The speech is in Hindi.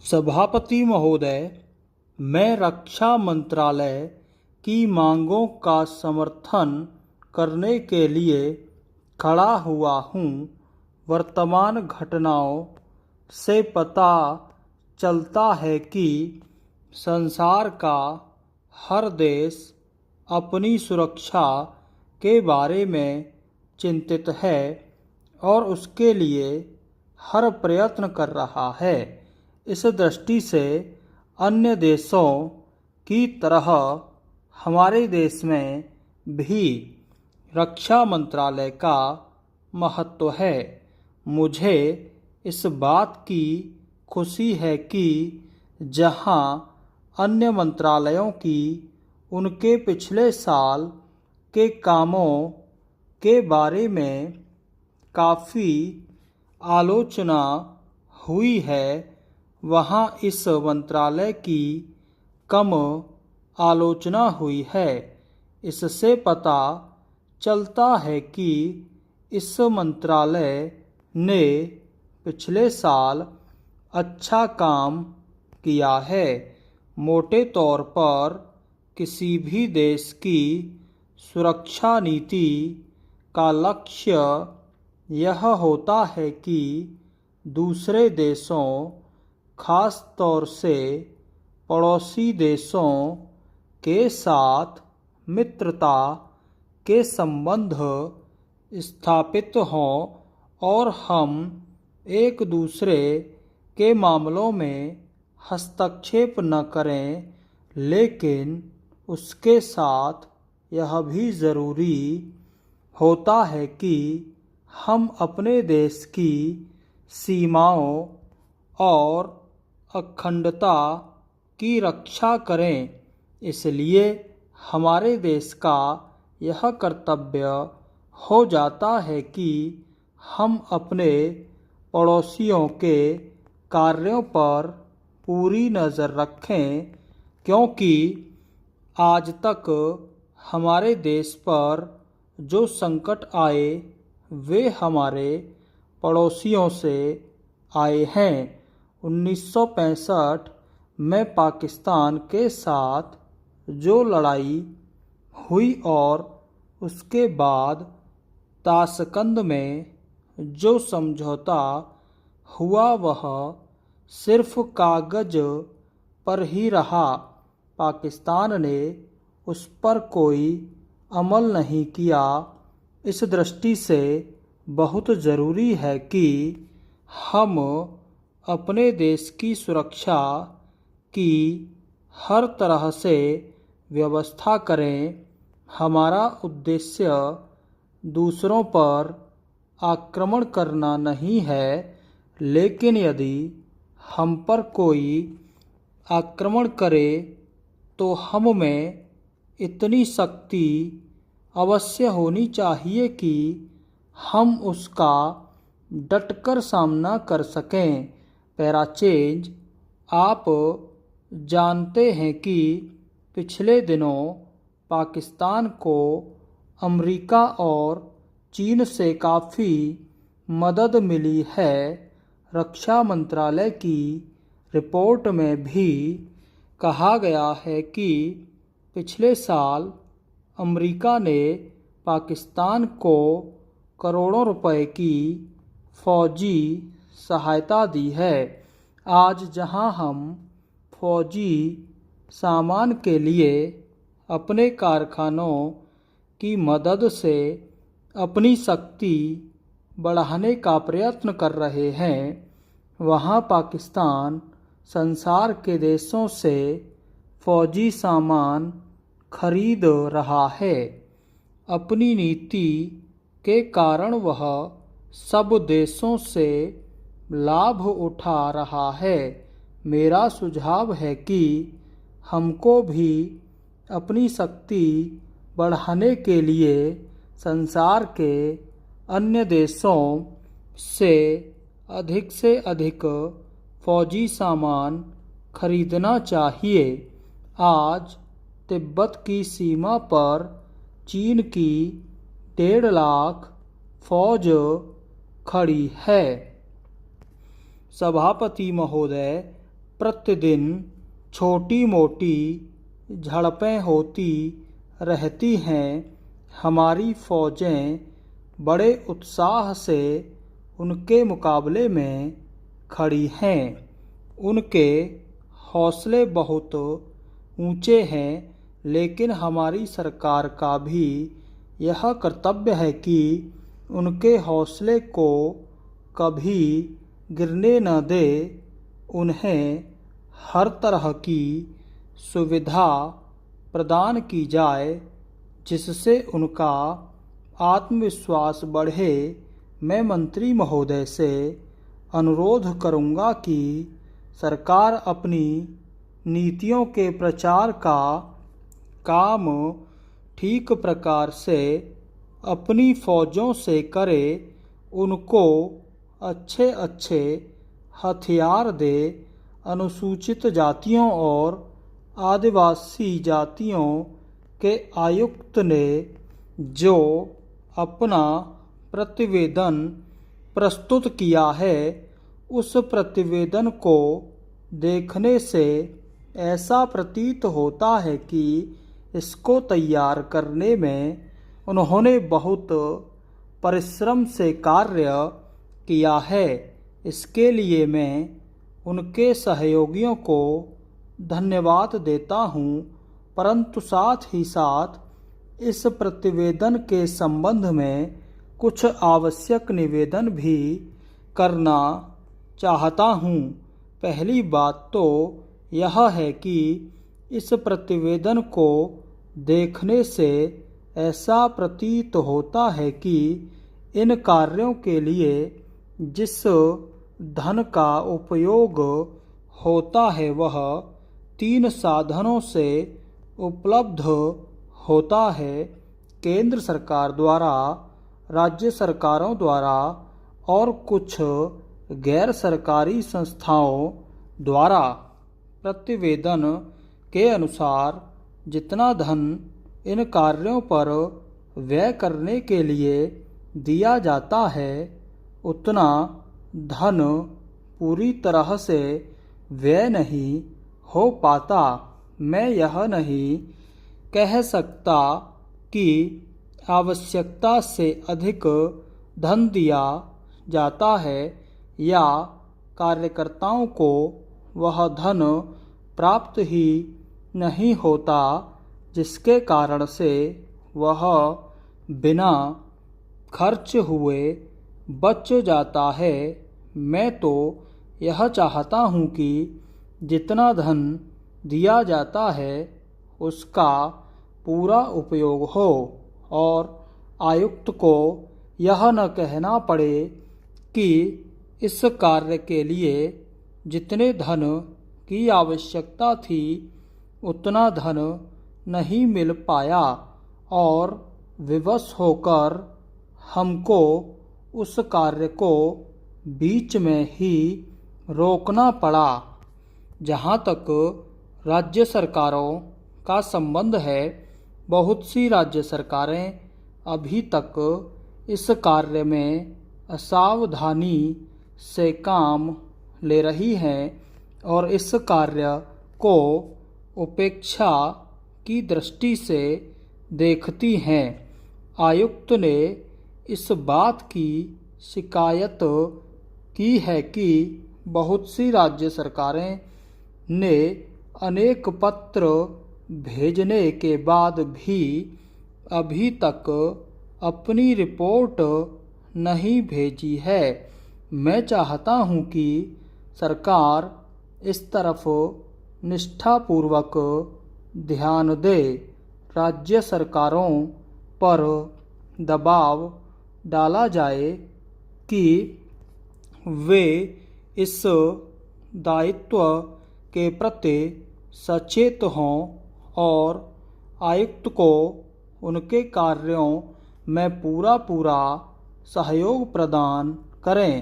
सभापति महोदय, मैं रक्षा मंत्रालय की मांगों का समर्थन करने के लिए खड़ा हुआ हूँ। वर्तमान घटनाओं से पता चलता है कि संसार का हर देश अपनी सुरक्षा के बारे में चिंतित है और उसके लिए हर प्रयत्न कर रहा है। इस दृष्टि से अन्य देशों की तरह हमारे देश में भी रक्षा मंत्रालय का महत्व है। मुझे इस बात की खुशी है कि जहां अन्य मंत्रालयों की उनके पिछले साल के कामों के बारे में काफ़ी आलोचना हुई है, वहां इस मंत्रालय की कम आलोचना हुई है। इससे पता चलता है कि इस मंत्रालय ने पिछले साल अच्छा काम किया है। मोटे तौर पर किसी भी देश की सुरक्षा नीति का लक्ष्य यह होता है कि दूसरे देशों, खास तौर से पड़ोसी देशों के साथ मित्रता के संबंध स्थापित हों और हम एक दूसरे के मामलों में हस्तक्षेप न करें, लेकिन उसके साथ यह भी ज़रूरी होता है कि हम अपने देश की सीमाओं और अखंडता की रक्षा करें। इसलिए हमारे देश का यह कर्तव्य हो जाता है कि हम अपने पड़ोसियों के कार्यों पर पूरी नज़र रखें, क्योंकि आज तक हमारे देश पर जो संकट आए वे हमारे पड़ोसियों से आए हैं। 1965 में पाकिस्तान के साथ जो लड़ाई हुई और उसके बाद ताशकंद में जो समझौता हुआ वह सिर्फ कागज पर ही रहा। पाकिस्तान ने उस पर कोई अमल नहीं किया। इस दृष्टि से बहुत ज़रूरी है कि हम अपने देश की सुरक्षा की हर तरह से व्यवस्था करें। हमारा उद्देश्य दूसरों पर आक्रमण करना नहीं है, लेकिन यदि हम पर कोई आक्रमण करे तो हम में इतनी शक्ति अवश्य होनी चाहिए कि हम उसका डटकर सामना कर सकें। पैराचेंज, आप जानते हैं कि पिछले दिनों पाकिस्तान को अमेरिका और चीन से काफ़ी मदद मिली है। रक्षा मंत्रालय की रिपोर्ट में भी कहा गया है कि पिछले साल अमेरिका ने पाकिस्तान को करोड़ों रुपए की फौजी सहायता दी है। आज जहां हम फौजी सामान के लिए अपने कारखानों की मदद से अपनी शक्ति बढ़ाने का प्रयत्न कर रहे हैं, वहां पाकिस्तान संसार के देशों से फौजी सामान खरीद रहा है। अपनी नीति के कारण वह सब देशों से लाभ उठा रहा है। मेरा सुझाव है कि हमको भी अपनी शक्ति बढ़ाने के लिए संसार के अन्य देशों से अधिक फौजी सामान खरीदना चाहिए। आज तिब्बत की सीमा पर चीन की 1.5 लाख फौज खड़ी है। सभापति महोदय, प्रतिदिन छोटी मोटी झड़पें होती रहती हैं। हमारी फौजें बड़े उत्साह से उनके मुकाबले में खड़ी हैं। उनके हौसले बहुत ऊंचे हैं, लेकिन हमारी सरकार का भी यह कर्तव्य है कि उनके हौसले को कभी गिरने न दे। उन्हें हर तरह की सुविधा प्रदान की जाए जिससे उनका आत्मविश्वास बढ़े। मैं मंत्री महोदय से अनुरोध करूंगा कि सरकार अपनी नीतियों के प्रचार का काम ठीक प्रकार से अपनी फौजों से करे, उनको अच्छे अच्छे हथियार दे। अनुसूचित जातियों और आदिवासी जातियों के आयुक्त ने जो अपना प्रतिवेदन प्रस्तुत किया है, उस प्रतिवेदन को देखने से ऐसा प्रतीत होता है कि इसको तैयार करने में उन्होंने बहुत परिश्रम से कार्य किया है। इसके लिए मैं उनके सहयोगियों को धन्यवाद देता हूँ, परंतु साथ ही साथ इस प्रतिवेदन के संबंध में कुछ आवश्यक निवेदन भी करना चाहता हूँ। पहली बात तो यह है कि इस प्रतिवेदन को देखने से ऐसा प्रतीत होता है कि इन कार्यों के लिए जिस धन का उपयोग होता है वह 3 साधनों से उपलब्ध होता है। केंद्र सरकार द्वारा, राज्य सरकारों द्वारा और कुछ गैर सरकारी संस्थाओं द्वारा। प्रतिवेदन के अनुसार जितना धन इन कार्यों पर व्यय करने के लिए दिया जाता है, उतना धन पूरी तरह से व्यय नहीं हो पाता। मैं यह नहीं कह सकता कि आवश्यकता से अधिक धन दिया जाता है या कार्यकर्ताओं को वह धन प्राप्त ही नहीं होता, जिसके कारण से वह बिना खर्च हुए बच जाता है। मैं तो यह चाहता हूँ कि जितना धन दिया जाता है उसका पूरा उपयोग हो और आयुक्त को यह न कहना पड़े कि इस कार्य के लिए जितने धन की आवश्यकता थी उतना धन नहीं मिल पाया और विवश होकर हमको उस कार्य को बीच में ही रोकना पड़ा। जहाँ तक राज्य सरकारों का संबंध है, बहुत सी राज्य सरकारें अभी तक इस कार्य में असावधानी से काम ले रही हैं और इस कार्य को उपेक्षा की दृष्टि से देखती हैं। आयुक्त ने इस बात की शिकायत की है कि बहुत सी राज्य सरकारें ने अनेक पत्र भेजने के बाद भी अभी तक अपनी रिपोर्ट नहीं भेजी है। मैं चाहता हूं कि सरकार इस तरफ निष्ठापूर्वक ध्यान दे, राज्य सरकारों पर दबाव डाला जाए कि वे इस दायित्व के प्रति सचेत हों और आयुक्त को उनके कार्यों में पूरा सहयोग प्रदान करें।